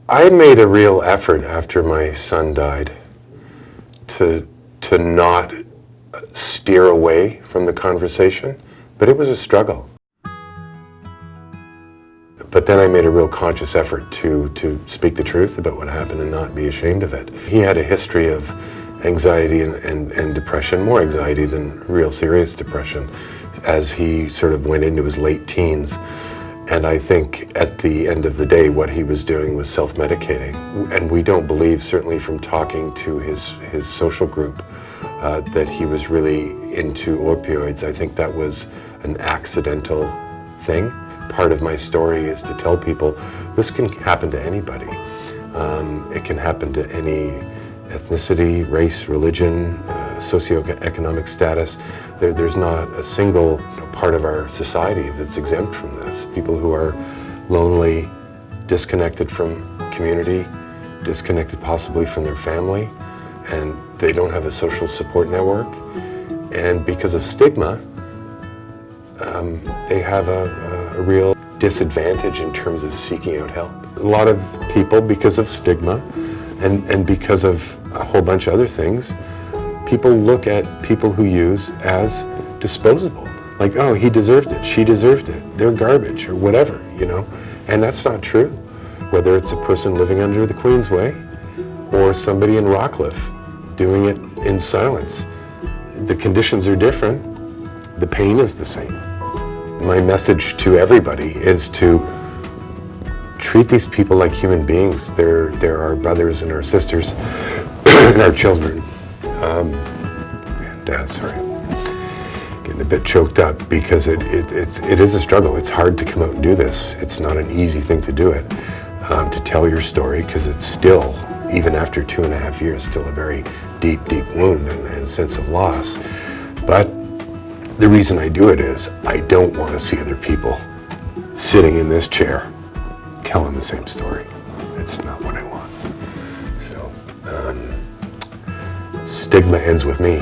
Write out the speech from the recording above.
I made a real effort after my son died to not steer away from the conversation, but it was a struggle. But then I made a real conscious effort to speak the truth about what happened and not be ashamed of it. He had a history of anxiety and depression, more anxiety than real serious depression, as he sort of went into his late teens. And I think at the end of the day, what he was doing was self-medicating. And we don't believe, certainly from talking to his social group, that he was really into opioids. I think that was an accidental thing. Part of my story is to tell people this can happen to anybody. It can happen to any ethnicity, race, religion, socioeconomic status. There's not a single part of our society that's exempt from this. People who are lonely, disconnected from community, disconnected possibly from their family, and they don't have a social support network. And because of stigma, they have a real disadvantage in terms of seeking out help. A lot of people, because of stigma and because of a whole bunch of other things, people look at people who use as disposable. Like, oh, he deserved it, she deserved it, they're garbage, or whatever, you know? And that's not true. Whether it's a person living under the Queensway or somebody in Rockcliffe doing it in silence. The conditions are different, the pain is the same. My message to everybody is to treat these people like human beings. They're our brothers and our sisters and our children. Sorry, getting a bit choked up because it is a struggle. It's hard to come out and do this. It's not an easy thing to do it, to tell your story, because it's still, even after 2.5 years, still a very deep, deep wound and sense of loss. But the reason I do it is I don't want to see other people sitting in this chair telling the same story. It's not what I want. So, stigma ends with me.